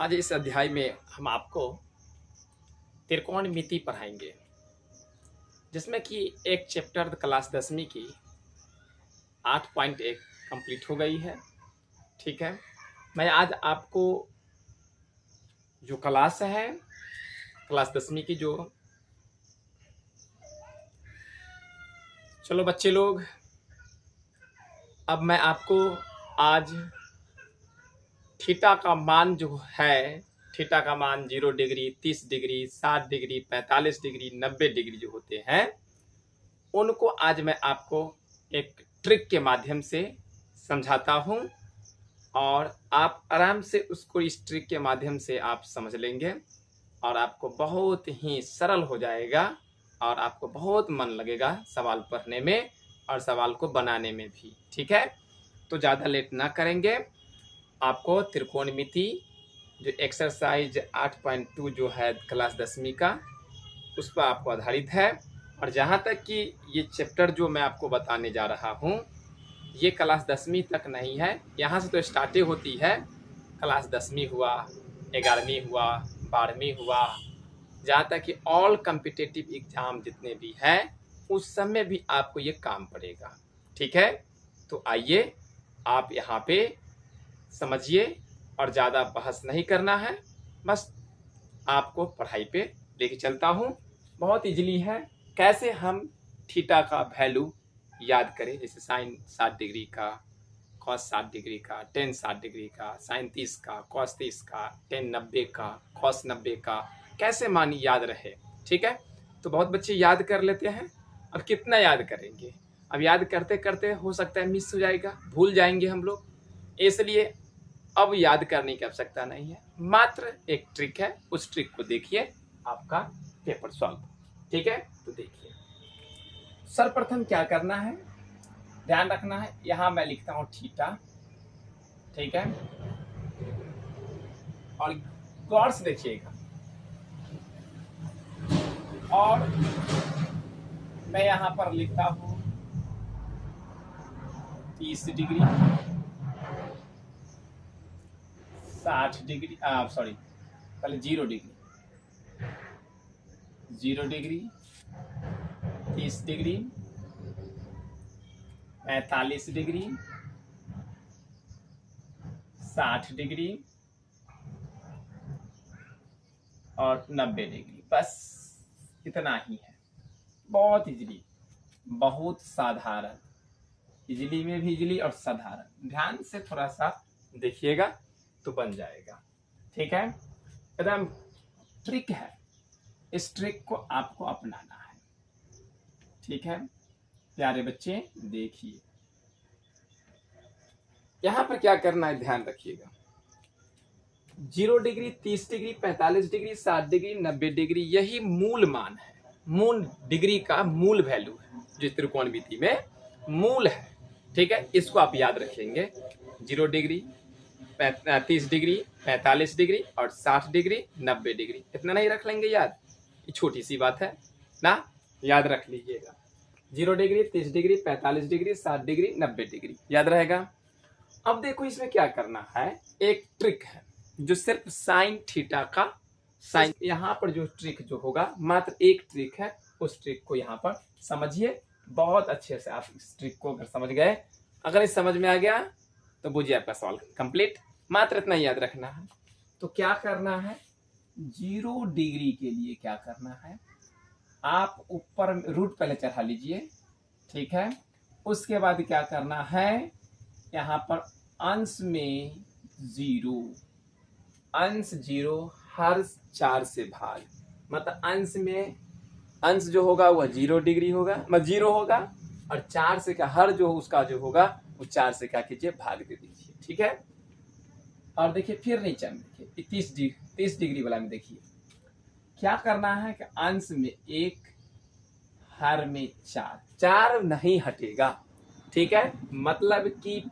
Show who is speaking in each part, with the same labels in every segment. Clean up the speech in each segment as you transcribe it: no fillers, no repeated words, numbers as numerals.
Speaker 1: आज इस अध्याय में हम आपको त्रिकोणमिति पढ़ाएंगे, जिसमें कि एक चैप्टर क्लास 10वीं की 8.1 कंप्लीट हो गई है। ठीक है, मैं आज आपको जो क्लास है क्लास 10वीं की जो चलो बच्चे लोग, अब मैं आपको आज थीटा का मान जो है, थीटा का मान 0 degree, 30 degree, 60 degree, 45 degree, 90 degree जो होते हैं, उनको आज मैं आपको एक ट्रिक के माध्यम से समझाता हूं और आप आराम से उसको इस ट्रिक के माध्यम से आप समझ लेंगे और आपको बहुत ही सरल हो जाएगा और आपको बहुत मन लगेगा सवाल पढ़ने में और सवाल को बनाने में भी। ठीक है, तो ज़्यादा लेट ना करेंगे। आपको त्रिकोणमिति जो एक्सरसाइज 8.2 जो है क्लास 10वीं का, उस पर आपको आधारित है। और जहाँ तक कि ये चैप्टर जो मैं आपको बताने जा रहा हूँ, ये क्लास 10वीं तक नहीं है, यहाँ से तो स्टार्टिंग होती है। क्लास 10वीं हुआ, 11वीं हुआ, 12वीं हुआ, जहाँ तक कि ऑल कम्पिटिटिव एग्जाम जितने भी हैं, उस समय भी आपको ये काम पड़ेगा। ठीक है, तो आइए आप यहाँ पे समझिए और ज़्यादा बहस नहीं करना है, बस आपको पढ़ाई पे लेके चलता हूँ। बहुत इजीली है, कैसे हम थीटा का वैल्यू याद करें। जैसे साइन 60 डिग्री का, कॉस 60 डिग्री का, टेन 60 डिग्री का, साइन 30 का, कॉस 30 का, टेन 90 का, कॉस 90 का, कैसे मान याद रहे। ठीक है, तो बहुत बच्चे याद कर लेते हैं। अब कितना याद करेंगे, अब याद करते करते हो सकता है मिस हो जाएगा, भूल जाएंगे हम लोग, इसलिए अब याद करने की आवश्यकता नहीं है। मात्र एक ट्रिक है, उस ट्रिक को देखिए, आपका पेपर सॉल्व। ठीक है, तो देखिए सर्वप्रथम क्या करना है, ध्यान रखना है। यहां मैं लिखता हूं थीटा। ठीक है, और गौर से देखिएगा, और मैं यहां पर लिखता हूं 30 डिग्री, 60 डिग्री, सॉरी पहले 0 degree, 0 degree, 30 degree, 45 degree, 60 degree और 90 डिग्री। बस इतना ही है, बहुत इजली, बहुत साधारण, इजली में भी इजली और साधारण। ध्यान से थोड़ा सा देखिएगा तो बन जाएगा। ठीक है, एकदम ट्रिक है, इस ट्रिक को आपको अपनाना है। ठीक है प्यारे बच्चे, देखिए यहां पर क्या करना है, ध्यान रखिएगा। 0 degree, 30 degree, 45 degree, 60 degree, 90 degree, यही मूल मान है, मूल डिग्री का मूल वैल्यू है, जो त्रिकोणमिति में मूल है। ठीक है, इसको आप याद रखेंगे। 0 डिग्री, 30 डिग्री, 45 डिग्री और 60 डिग्री, 90 डिग्री, इतना नहीं रख लेंगे याद, ये छोटी सी बात है ना, याद रख लीजिएगा। 0 degree, 30 degree, 45 degree, 60 degree, 90 degree, याद रहेगा। अब देखो इसमें क्या करना है, एक ट्रिक है जो सिर्फ साइन थीटा का साइन, यहाँ पर जो ट्रिक जो होगा, मात्र एक ट्रिक है, उस ट्रिक को यहाँ पर समझिए बहुत अच्छे से। आप इस ट्रिक को अगर समझ गए, अगर इस समझ में आ गया तो बुझिए आपका सवाल कंप्लीट। मात्र इतना याद रखना है। तो क्या करना है, 0 डिग्री के लिए क्या करना है, आप ऊपर रूट पहले चढ़ा लीजिए। ठीक है, उसके बाद क्या करना है, यहाँ पर अंश में 0, अंश 0 हर 4 से भाग, मतलब अंश में अंश जो होगा वह 0 डिग्री होगा, मतलब 0 होगा, और 4 से क्या हर जो उसका जो होगा वो 4 से क्या कीजिए, भाग दे दीजिए। ठीक है, और देखिए फिर नीचे में देखिए 30 डिग्री वाला में देखिए क्या करना है कि अंश में 1, हर में 4, 4 नहीं हटेगा। ठीक है, मतलब कि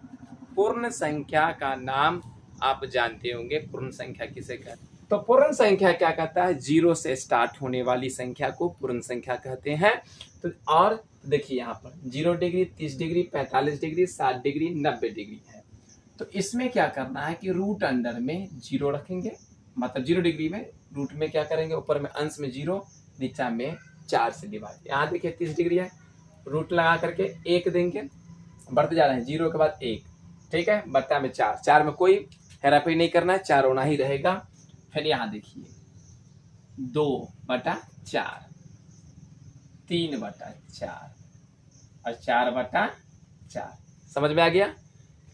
Speaker 1: पूर्ण संख्या का नाम आप जानते होंगे, पूर्ण संख्या किसे कहते हैं। तो पूर्ण संख्या क्या कहता है, 0 से स्टार्ट होने वाली संख्या को पूर्ण संख्या कहते हैं। तो और देखिए यहाँ पर 0 degree, 30 degree, 45 degree, 60 degree, 90 degree है। तो इसमें क्या करना है कि रूट अंडर में 0 रखेंगे, मतलब 0 डिग्री में रूट में क्या करेंगे, ऊपर में अंश में 0, नीचा में 4 से डिवाइड। यहाँ देखिए 30 डिग्री है, रूट लगा करके 1 देंगे, बढ़ते जा रहे हैं 0 के बाद 1, ठीक है, बट्टा में 4, 4 में कोई हेराफेरी नहीं करना है, 4 होना ही रहेगा। फिर यहाँ देखिए 2/4, 3/4 और 4/4। समझ में आ गया।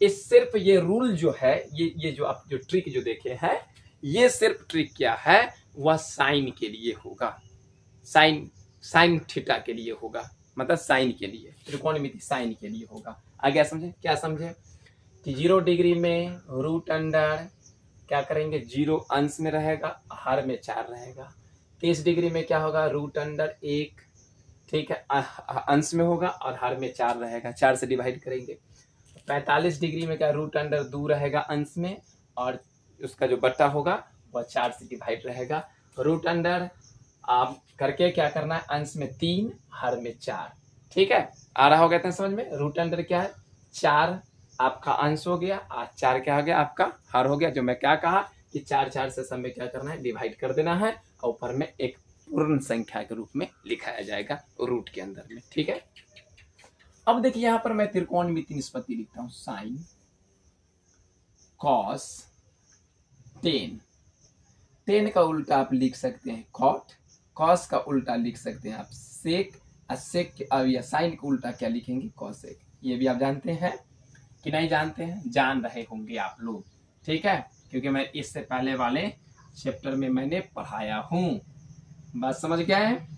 Speaker 1: इस सिर्फ ये रूल जो है, ये जो आप जो ट्रिक जो देखे हैं, ये सिर्फ ट्रिक क्या है, वह साइन के लिए होगा, साइन थीटा के लिए होगा, मतलब साइन के लिए, त्रिकोणमिति साइन के लिए होगा। आ गया समझे? क्या समझे कि 0 डिग्री में रूट अंडर क्या करेंगे, 0 अंश में रहेगा, हर में 4 रहेगा। 30 डिग्री में क्या होगा, रूट अंडर 1, ठीक है, अंश में होगा और हर में 4 रहेगा, 4 से डिवाइड करेंगे। 45 डिग्री में क्या, रूट अंडर 2 रहेगा अंश में, और उसका जो बट्टा होगा वह 4 से डिवाइड रहेगा। रूट अंडर आप करके क्या करना है, अंश में 3, हर में 4, ठीक है, आ रहा होगा इतना समझ में। रूट अंडर क्या है, 4 आपका अंश हो गया और 4 क्या हो गया, आपका हर हो गया। जो मैं क्या कहा कि 4 से सब में क्या करना है, डिवाइड कर देना है, और ऊपर में एक पूर्ण संख्या के रूप में लिखाया जाएगा रूट के अंदर में, ठीक है। अब देखिए यहाँ पर मैं त्रिकोणमिति निष्पत्ति लिखता हूं, साइन कॉस टेन, टेन का उल्टा आप लिख सकते हैं कॉट, कॉस का उल्टा लिख सकते हैं आप सेक, और सेक अब या साइन का उल्टा क्या लिखेंगे, कॉसेक। ये भी आप जानते हैं कि नहीं जानते हैं, जान रहे होंगे आप लोग, ठीक है, क्योंकि मैं इससे पहले वाले चैप्टर में मैंने पढ़ाया हूं। बात समझ गए हैं?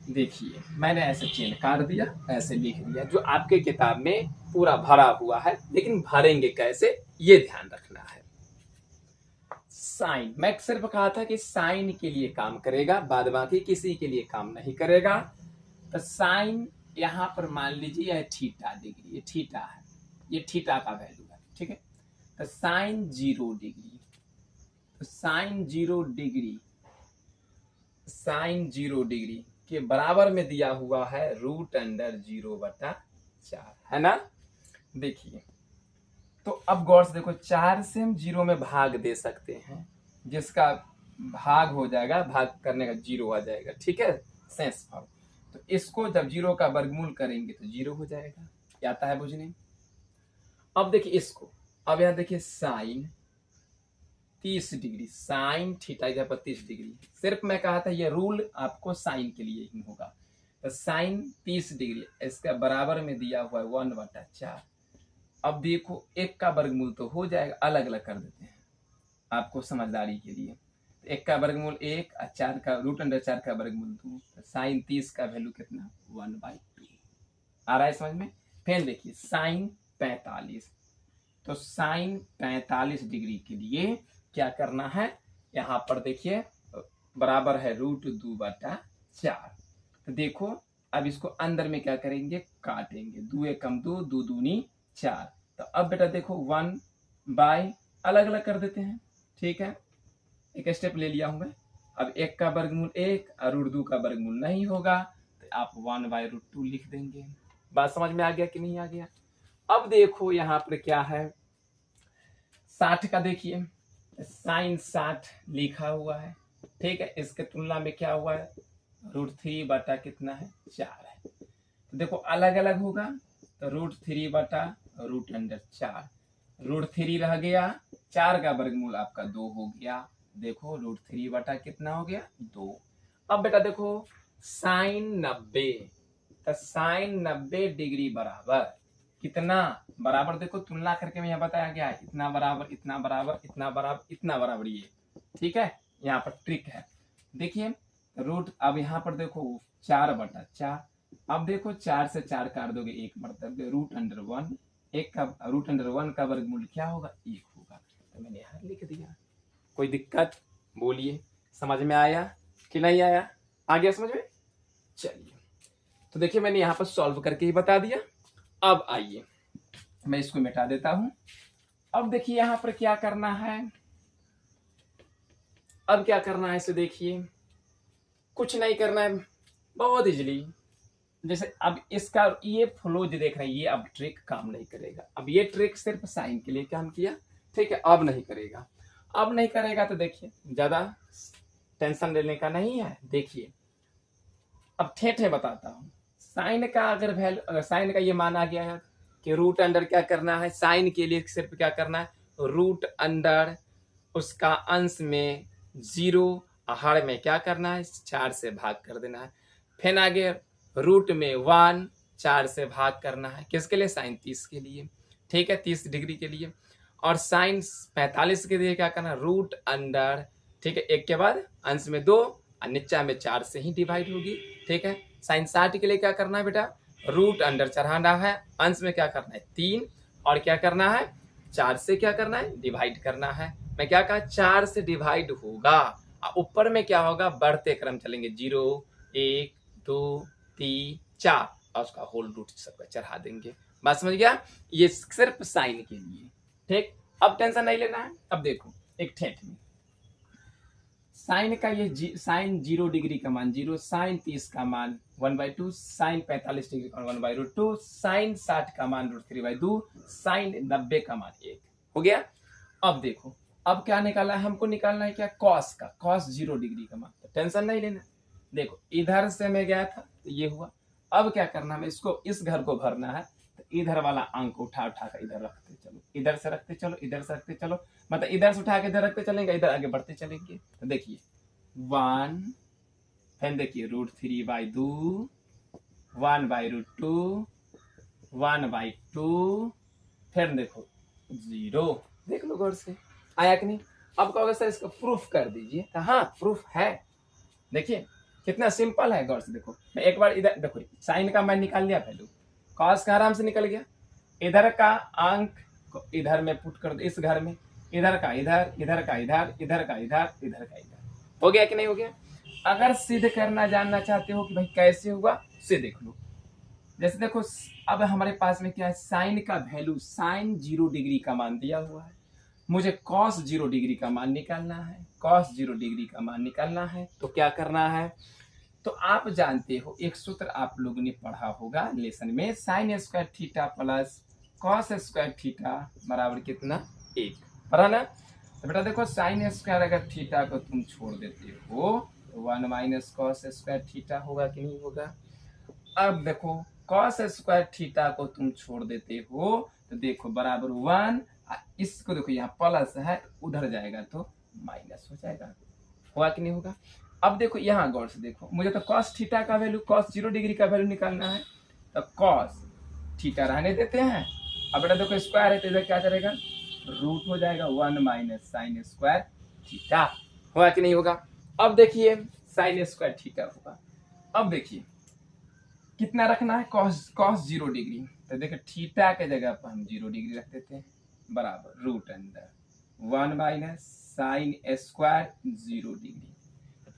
Speaker 1: देखिए मैंने ऐसे चेन काट दिया, ऐसे लिख दिया, जो आपके किताब में पूरा भरा हुआ है, लेकिन भरेंगे कैसे ये ध्यान रखना है। साइन, मैं सिर्फ कहा था कि साइन के लिए काम करेगा, बाद बाकी किसी के लिए काम नहीं करेगा। तो साइन यहाँ पर मान लीजिए यह थीटा डिग्री, ये थीटा है, ये थीटा का वैल्यू है, ठीक है। तो साइन 0 डिग्री, तो साइन 0 डिग्री, साइन 0 डिग्री के बराबर में दिया हुआ है रूट अंडर 0/4, है ना। देखिए तो अब गौर से देखो, 4 से हम 0 में भाग दे सकते हैं, जिसका भाग हो जाएगा, भाग करने का 0 आ जाएगा, ठीक है, शेष भाग। तो इसको जब 0 का वर्गमूल करेंगे तो 0 हो जाएगा, आता है बुझने। अब देखिए इसको, अब यहाँ देखिए साइन 30 डिग्री, साइन थीटा जहाँ पर 30 डिग्री, सिर्फ मैं कहा था ये रूल आपको साइन के लिए ही होगा। तो साइन 30 डिग्री, इसका बराबर में दिया हुआ है 1/4। अब देखो 1 का वर्गमूल तो हो जाएगा, अलग अलग कर देते हैं आपको समझदारी के लिए। 1 का वर्गमूल 1 और 4 का रूट अंडर 4 का वर्गमूल 2, तो साइन 30 का वैल्यू कितना, 1/2। आ रहा है समझ में। फिर देखिए साइन 45, तो साइन 45 डिग्री के लिए क्या करना है, यहाँ पर देखिए बराबर है √2/4। तो देखो अब इसको अंदर में क्या करेंगे, काटेंगे, 2 × 2, 2 दूनी 4। तो अब बेटा देखो 1/, अलग अलग कर देते हैं, ठीक है, एक स्टेप ले लिया हूं मैं। अब 1 का वर्गमूल 1 और √2 का वर्गमूल नहीं होगा, तो आप 1/√2 लिख देंगे। बात समझ में आ गया कि नहीं आ गया। अब देखो यहाँ पर क्या है, 60 का देखिए, साइन 60 लिखा हुआ है, ठीक है, इसके तुलना में क्या हुआ है, √3 कितना है, 4 है। तो देखो अलग अलग होगा, तो √3/√4, √3 रह गया, 4 का वर्गमूल आपका 2 हो गया, देखो √3 कितना हो गया, 2। अब बेटा देखो साइन 90, तो साइन 90 डिग्री बराबर कितना, बराबर देखो तुलना करके मैं यहाँ बताया गया है, इतना बराबर, इतना बराबर, इतना बराबर, इतना बराबर, ये ठीक है, यहाँ पर ट्रिक है। देखिए रूट, अब यहाँ पर देखो 4/4, अब देखो 4 से 4 काट दोगे, 1 मतलब √1, 1 का √1 का वर्गमूल क्या होगा, 1 होगा। तो मैंने यहाँ लिख दिया, कोई दिक्कत बोलिए, समझ में आया कि नहीं आया, आ गया समझ में। चलिए तो देखिए मैंने यहाँ पर सॉल्व करके ही बता दिया। अब आइए मैं इसको मिटा देता हूं। अब देखिए यहां पर क्या करना है, अब क्या करना है इसे देखिए, कुछ नहीं करना है, बहुत इजली। जैसे अब इसका ये फ्लो जो देख रहे हैं, ये अब ट्रिक काम नहीं करेगा, अब ये ट्रिक सिर्फ साइन के लिए काम किया, ठीक है, अब नहीं करेगा। अब नहीं करेगा तो देखिए ज्यादा टेंशन लेने का नहीं है। देखिए अब ठेठे बताता हूँ। साइन का अगर वैल्यू, अगर साइन का ये मान आ गया है कि रूट अंडर क्या करना है, साइन के लिए सिर्फ क्या करना है, रूट अंडर उसका अंश में 0, हर में क्या करना है 4 से भाग कर देना है। फिर आगे रूट में 1 4 से भाग करना है, किसके लिए, साइन 30 के लिए, ठीक है, 30 डिग्री के लिए। और साइन 45 के लिए क्या करना, रूट अंडर, ठीक है, 1 के बाद अंश में 2 और नीचा में 4 से ही डिवाइड होगी, ठीक है। साइन 60 के लिए क्या करना है बेटा, रूट अंडर चढ़ाना है, अंश में क्या करना है 3 और क्या करना है 4 से क्या करना है डिवाइड करना है। मैं क्या कहा 4 से डिवाइड होगा, ऊपर में क्या होगा बढ़ते क्रम चलेंगे, 0 1 2 3 4 और उसका होल रूट सबका चढ़ा देंगे। बात समझ गया, ये सिर्फ साइन के लिए, ठीक। अब टेंशन नहीं लेना है। अब देखो एक ठेठ में साइन का ये साइन 0 डिग्री का मान 0, साइन 30 का मान 1/2, साइन 45 डिग्री का 1/2, साइन 60 का मान √3/2, साइन 90 का मान 1 हो गया। अब देखो अब क्या निकालना है, हमको निकालना है क्या, कॉस का, कॉस 0 डिग्री का मान। तो टेंशन नहीं लेना। देखो इधर से मैं गया था तो ये हुआ। अब क्या करना है, इसको इस घर को भरना है, तो इधर वाला अंक उठा उठा कर इधर रखते चलो, इधर से रखते चलो, इधर से रखते चलो, मतलब इधर से उठा के इधर रखते चलेंगे, इधर आगे बढ़ते चलेंगे। तो देखिए 1, फिर देखिए √3/2, 1/√2, 1/2, फिर देखो 0। देख लो गौर से, आया कि नहीं। अब कहोगे सर इसको प्रूफ कर दीजिए, तो हाँ प्रूफ है। देखिए कितना सिंपल है, गौर से देखो। मैं एक बार इधर देखो, साइन का मैं निकाल लिया वैल्यू, कॉस का आराम से निकल गया, इधर का अंक को इधर में पुट कर दो, इस घर में, इधर का इधर, इधर का इधर, इधर का इधर, इधर का इधर, हो गया कि नहीं हो गया। अगर सिद्ध करना जानना चाहते हो कि भाई कैसे हुआ, से देख लो। जैसे देखो अब हमारे पास में क्या है, साइन का वैल्यू, साइन 0 डिग्री का मान दिया हुआ है, मुझे कॉस 0 डिग्री का मान निकालना है, कॉस 0 डिग्री का मान निकालना है। तो क्या करना है, तो आप जानते हो एक सूत्र आप लोगों ने पढ़ा होगा लेसन में, sine square theta plus cos square theta बराबर कितना 1, पढ़ा ना। तो बेटा देखो साइन स्क्वायर अगर थीटा को तुम छोड़ देते हो तो 1 - कॉस स्क्वायर थीटा होगा कि नहीं होगा। अब देखो कॉस स्क्वायर थीटा को तुम छोड़ देते हो तो देखो बराबर 1, इसको देखो यहाँ प्लस है, उधर जाएगा तो माइनस हो जाएगा, होगा कि नहीं होगा। अब देखो यहाँ गौर से देखो, मुझे तो कॉस थीटा का वैल्यू, कॉस 0 डिग्री का वैल्यू निकालना है, तो कॉस थीटा रहने देते हैं। अब बेटा देखो स्क्वायर है तो इधर क्या करेगा, रूट हो जाएगा 1 - साइन स्क्वायर थीटा, होगा कि नहीं होगा। अब देखिए साइन स्क्वायर थीटा होगा। अब देखिए कितना रखना है, कॉस 0 डिग्री, तो देखो थीटा के जगह पर हम 0 डिग्री रख देते हैं, बराबर root under 1 - sine square 0 degree.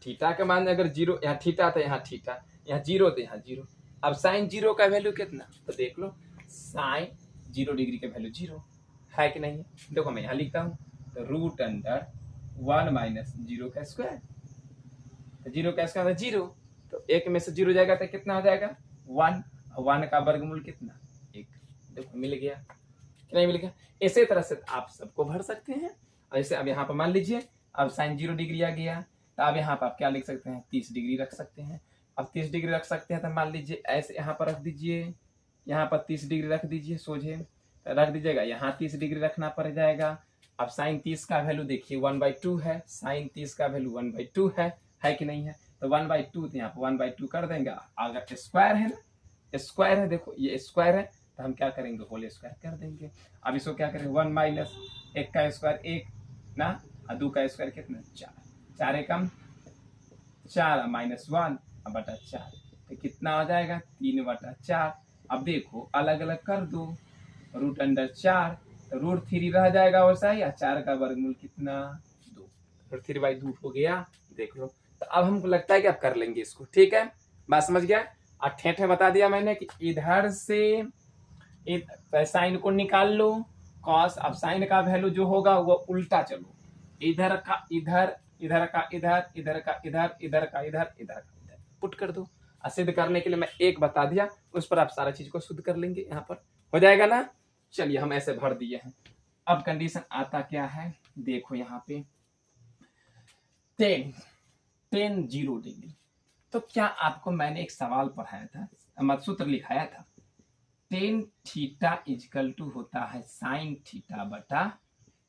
Speaker 1: Theta का मान अगर 0, यहाँ थीटा तो यहाँ थीटा, यहाँ 0 तो यहाँ 0। अब साइन 0 का वैल्यू कितना, तो देख लो साइन 0 डिग्री का वैल्यू 0 है कि नहीं है। देखो मैं यहाँ लिखता हूँ, तो रूट अंडर 1 - 0 का स्क्वायर, तो 0 का स्क्वायर 0, तो 1 में से 0 जाएगा तो कितना हो जाएगा 1, 1 का वर्गमूल कितना 1। देखो मिल गया कि नहीं मिल गया। इसी तरह से आप सबको भर सकते हैं। और जैसे अब यहाँ पर मान लीजिए अब साइन 0 डिग्री आ गया, तो अब यहाँ पर आप क्या लिख सकते हैं 30 डिग्री रख सकते हैं। अब 30 डिग्री रख सकते हैं तो मान लीजिए ऐसे यहाँ पर रख दीजिए, यहाँ पर 30 डिग्री रख दीजिए सोझे, तो रख दीजिएगा, यहाँ 30 डिग्री रखना पड़ जाएगा। अब साइन 30 का वैल्यू देखिए 1/2 है, साइन 30 का वैल्यू 1/2 है कि नहीं है। तो 1/2 तो यहाँ पर 1/2 कर देंगे। अगर स्क्वायर है ना, स्क्वायर है, देखो ये स्क्वायर है तो हम क्या करेंगे होल स्क्वायर कर देंगे। अब इसको क्या करेंगे 1 - 1 का स्क्वायर 1 ना, और 2 का स्क्वायर कितना 4, 4 एकम 4 -1 बटा 4, तो कितना हो जाएगा 3/4। अब देखो अलग अलग कर दो, रूट अंडर 4, तो √3 रह जाएगा वैसा ही, 4 का वर्गमूल कितना 2, √3/2 हो गया। देख लो, तो अब हमको लगता है कि अब कर लेंगे इसको, ठीक है, बात समझ गया। और ठेठे बता दिया मैंने कि इधर से साइन को निकाल लो कॉस। अब साइन का वैल्यू जो होगा वो उल्टा चलो, इधर का इधर, इधर का इधर, इधर का इधर, इधर का इधर, इधर का इधर पुट कर दो। सिद्ध करने के लिए मैं एक बता दिया, उस पर आप सारा चीज को शुद्ध कर लेंगे, यहाँ पर हो जाएगा ना। चलिए हम ऐसे भर दिए हैं। अब कंडीशन आता क्या है, देखो यहाँ पे 10 0 डिग्री। तो क्या आपको मैंने एक सवाल पढ़ाया था, मतलब सूत्र लिखाया था, टेन थीटा इजकल टू होता है साइन थीटा बटा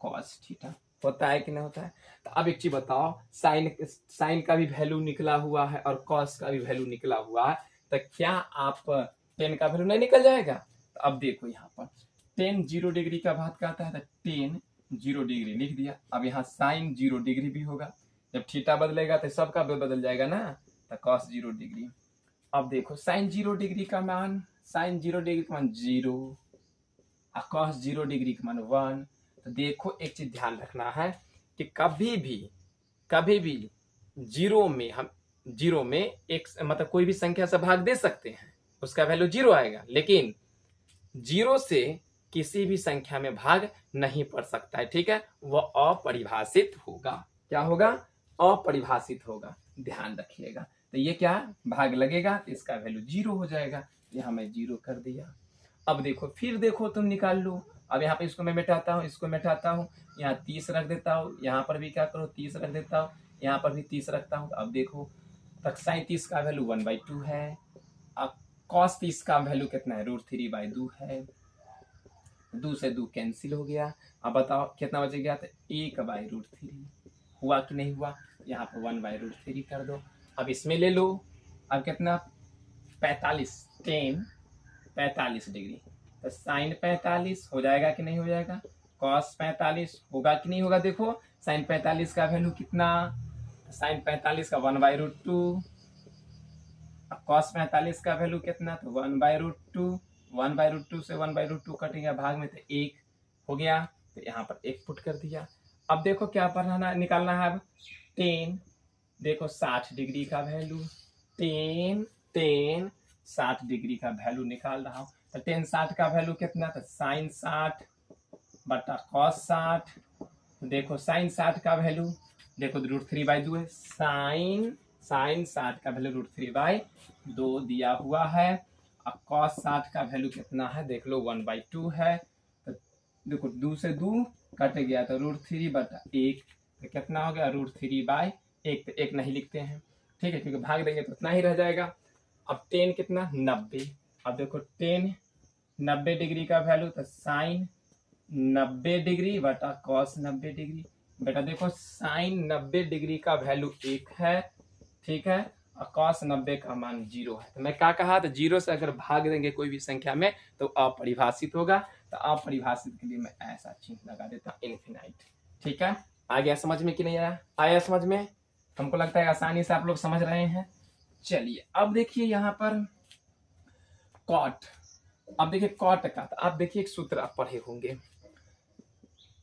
Speaker 1: कॉस थीटा, होता है कि नहीं होता है। तो अब एक चीज बताओ, साइन का भी वैल्यू निकला हुआ है और कॉस का भी वैल्यू निकला हुआ है, तो क्या आप टेन का वैल्यू नहीं निकल जाएगा। तो अब देखो यहाँ पर 10 0 डिग्री का बात करता है, तो 10 0 डिग्री लिख दिया। अब यहाँ साइन 0 डिग्री भी होगा, जब थीटा बदलेगा तो सबका बदल जाएगा ना, तो कॉस 0 डिग्री। अब देखो साइन 0 डिग्री का मान, साइन 0 डिग्री का मान 0 और कॉस 0 डिग्री का मान 1। तो देखो एक चीज ध्यान रखना है कि कभी भी जीरो में एक मतलब कोई भी संख्या से भाग दे सकते हैं, उसका वैल्यू 0 आएगा, लेकिन 0 से किसी भी संख्या में भाग नहीं पड़ सकता है, ठीक है। वह अपरिभाषित होगा। क्या होगा? अपरिभाषित होगा, ध्यान रखिएगा। तो ये क्या भाग लगेगा तो इसका वैल्यू 0 हो जाएगा, यहाँ मैं 0 कर दिया। अब देखो फिर देखो तुम निकाल लो। अब यहाँ पे इसको मैं मिटाता हूँ, इसको मिटाता हूँ, यहाँ 30 रख देता हूँ, यहाँ पर भी क्या करो 30 रख देता हूँ, यहाँ पर भी 30 रखता हूँ। अब देखो तक साइन 30 का वैल्यू 1/2 है। अब कॉस 30 का वैल्यू कितना है, √3/2 है। 2 से 2 कैंसिल हो गया। अब बताओ कितना बच गया, तो 1/√3 हुआ कि नहीं हुआ। यहाँ पर 1/√3 कर दो। अब इसमें ले लो, अब कितना 45 डिग्री, तो साइन 45 हो जाएगा कि नहीं हो जाएगा, कॉस 45 होगा कि नहीं होगा। देखो साइन 45 का वैल्यू कितना, साइन 45 का 1/√2, कॉस 45 का वैल्यू कितना, तो 1/√2। 1/√2 से 1/√2 कटेगा भाग में, तो 1 हो गया, तो यहाँ पर 1 पुट कर दिया। अब देखो क्या पढ़ना निकालना है, अब 10 देखो 60 डिग्री का वैल्यू, 10 60 डिग्री का वैल्यू निकाल रहा हूँ। तो 10 60 का वैल्यू कितना, तो साइन 60 बटा कॉस 60। देखो साइन 60 का वैल्यू देखो √3/2 है, साइन 60 का वैल्यू √3/2 दिया हुआ है। अब कॉस 60 का वैल्यू कितना है, देख लो 1/2 है। तो देखो 2 से 2 कट गया, तो √3/1, तो कितना हो गया √3/1। तो 1 नहीं लिखते हैं, ठीक है, क्योंकि भाग देंगे तो उतना ही रह जाएगा। अब 10 कितना 90। अब देखो 10 90 डिग्री का वैल्यू, तो साइन 90 डिग्री बटा कॉस 90 डिग्री। बेटा देखो साइन 90 डिग्री का वैल्यू 1 है, ठीक है, और कॉस 90 का मान 0 है। तो मैं क्या कहा, तो 0 से अगर भाग देंगे कोई भी संख्या में तो अपरिभाषित होगा। तो अपरिभाषित के लिए मैं ऐसा चिन्ह लगा देता हूँ, इनफिनाइट। ठीक है, आ गया समझ में कि नहीं आया? आया समझ में? हमको लगता है आसानी से आप लोग समझ रहे हैं। चलिए अब देखिए यहाँ पर कॉट। अब देखिए कॉट का, तो आप देखिए एक सूत्र आप पढ़े होंगे,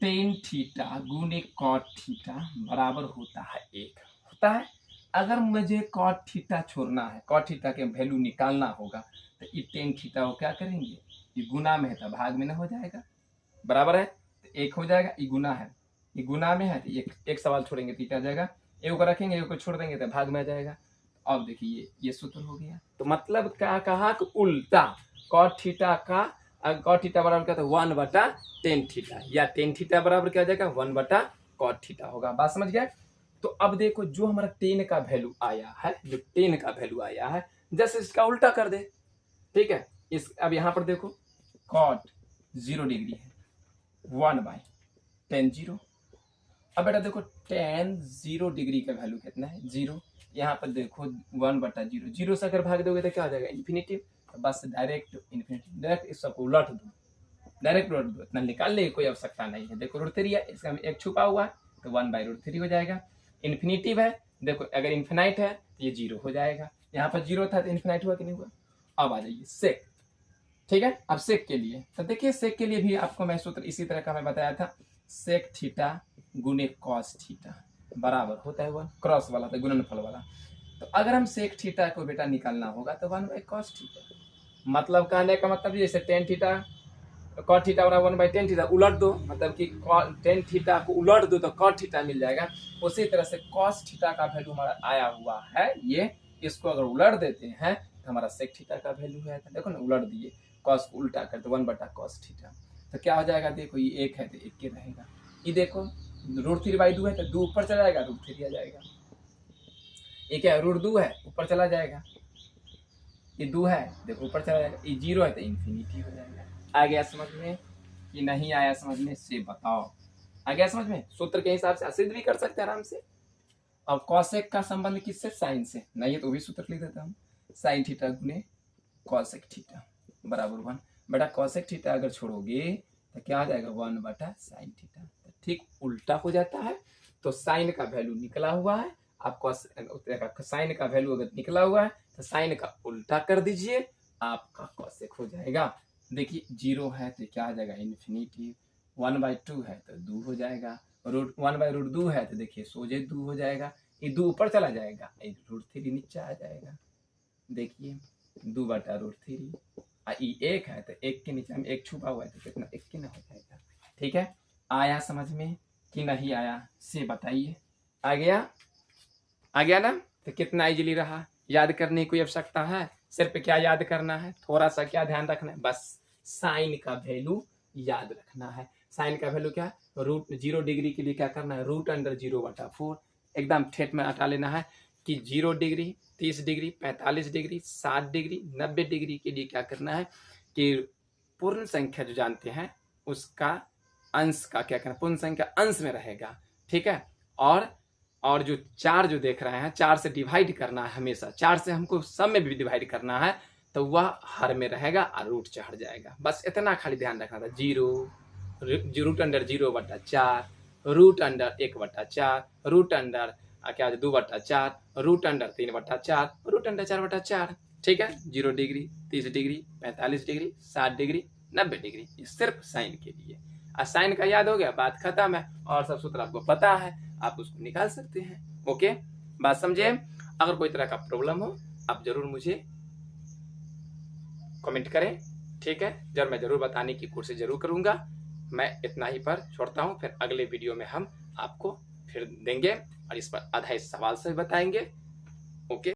Speaker 1: टेन थीटा गुने कॉट थीटा बराबर होता है 1 होता है। अगर मुझे कॉट थीटा छोड़ना है, कॉट थीटा के वैल्यू निकालना होगा, तो ये टेन थीटा को क्या करेंगे, ये गुना में है तो भाग में ना हो जाएगा, बराबर है, तो 1 हो जाएगा। ये गुना है, ये गुना में है, तो एक सवाल छोड़ेंगे थीटा आ जाएगा, एक को रखेंगे एक को छोड़ देंगे तो भाग में आ जाएगा। अब देखिए ये सूत्र हो गया। तो मतलब क्या कहा कि उल्टा कॉट थीटा का, कॉट थीटा बराबर क्या था 1/10 थीटा, या 10 थीटा बराबर क्या हो जाएगा 1/कॉट थीटा होगा। बात समझ गया? तो अब देखो जो हमारा 10 का वैल्यू आया है, जो 10 का वैल्यू आया है, जैसे इसका उल्टा कर दे, ठीक है। इस अब यहाँ पर देखो कॉट 0 डिग्री है, 1/10 0। अब बेटा देखो tan 0 डिग्री का वैल्यू कितना है 0। यहाँ पर देखो 1/0, 0 से अगर भाग दोगे तो क्या हो जाएगा इन्फिनिटी। बस डायरेक्ट इन्फिनिटी, डायरेक्ट इस सबको उलट दो, डायरेक्ट उलट दो, इतना निकालने की कोई आवश्यकता नहीं है। देखो √3 है, इसका एक छुपा हुआ है, तो 1/√3 हो जाएगा। इन्फिनिटिव है, देखो अगर इन्फिनाइट है तो ये 0 हो जाएगा। यहाँ पर 0 था तो इन्फिनाइट हुआ कि नहीं हुआ। अब आ जाइए सेक, ठीक है। अब सेक के लिए तो देखिए, सेक के लिए भी आपको मैं सूत्र इसी तरह का मैं बताया था, सेक थीटा गुने कॉस थीटा बराबर होता है 1, क्रॉस वाला था गुणनफल वाला। तो अगर हम सेक थीटा को बेटा निकालना होगा तो 1/cos थीटा, मतलब कहने का मतलब जैसे tan थीटा cot थीटा बराबर 1/10 थीटा, उलट दो, मतलब कि tan थीटा को उलट दो तो cot थीटा मिल जाएगा। उसी तरह से cos थीटा का वैल्यू हमारा आया हुआ है ये, इसको अगर उलट देते हैं तो हमारा सेक थीटा का वैल्यू है। देखो ना उलट दिए, cos को उल्टा कर तो 1/cos थीटा, तो क्या हो जाएगा, देखो ये 1 है तो 1 के रहेगा। ये देखो √3/2 है तो 2 ऊपर चला जाएगा, √3 आ जाएगा। ये क्या है, √2 है, ऊपर चला जाएगा। ये 2 है, देखो ऊपर चला जाएगा। ये 0 है तो इन्फिनिटी हो जाएगा। आ गया समझ में कि नहीं आया समझ में, से बताओ। आ गया समझ में। सूत्र के हिसाब से सिद्ध भी कर सकते हैं आराम से। और कॉसेक का संबंध किससे, साइन से। नहीं है तो भी सूत्र लिख देता हूँ, साइन थीटा गुने कॉसेक थीटा बराबर 1। बेटा कॉसेक थीटा अगर छोड़ोगे तो क्या आ जाएगा, 1/sin थीटा। तो ठीक उल्टा हो जाता है। तो साइन का वैल्यू निकला हुआ है, आपको साइन का वैल्यू अगर निकला हुआ है तो साइन का उल्टा कर दीजिए, आपका कॉसेक हो जाएगा। देखिए 0 है तो क्या आ जाएगा, इन्फिनिटी। 1/2 है तो 2 हो जाएगा। 1/√2 है तो देखिए सोझे 2 हो जाएगा। ये 2 ऊपर चला जाएगा, ये √3 नीचे आ जाएगा। देखिए 2/√3। ये 1 है तो 1 के नीचे हम 1 छुपा हुआ है तो कितना, 1 के ना हो जाएगा। ठीक है, आया समझ में कि नहीं आया, से बताइए। आ गया, आ गया ना। तो कितना इजीली रहा, याद करने की कोई आवश्यकता है। सिर्फ क्या याद करना है, थोड़ा सा क्या ध्यान रखना है, बस साइन का वैल्यू याद रखना है। साइन का वैल्यू क्या, √0 डिग्री के लिए क्या करना है, √0/4 एकदम ठेठ में हटा लेना है कि 0 degree, 30 degree, 45 degree, 60 degree, 90 degree के लिए क्या करना है कि पूर्ण संख्या जो जानते हैं उसका अंश का क्या करना, पूर्ण संख्या अंश में रहेगा। ठीक है, और जो 4 जो देख रहे हैं, 4 से डिवाइड करना है हमेशा। 4 से हमको सब में भी डिवाइड करना है तो वह हर में रहेगा और रूट चढ़ जाएगा। बस इतना खाली ध्यान रखना था। 0 √0/4, √1/4, √2/4, √3/4, √4/4। ठीक है, 0 degree, 30 degree, 45 degree, 60 degree, 90 degree, ये सिर्फ साइन के लिए। साइन का याद हो गया, बात खत्म है। और सब सूत्र आपको पता है, आप उसको निकाल सकते हैं। ओके, बात समझे। अगर कोई तरह का प्रॉब्लम हो आप जरूर मुझे कमेंट करें। ठीक है, मैं जरूर बताने की कोशिश जरूर करूंगा। मैं इतना ही पर छोड़ता हूं, फिर अगले वीडियो में हम आपको फिर देंगे और इस पर आधा सवाल से बताएंगे। ओके।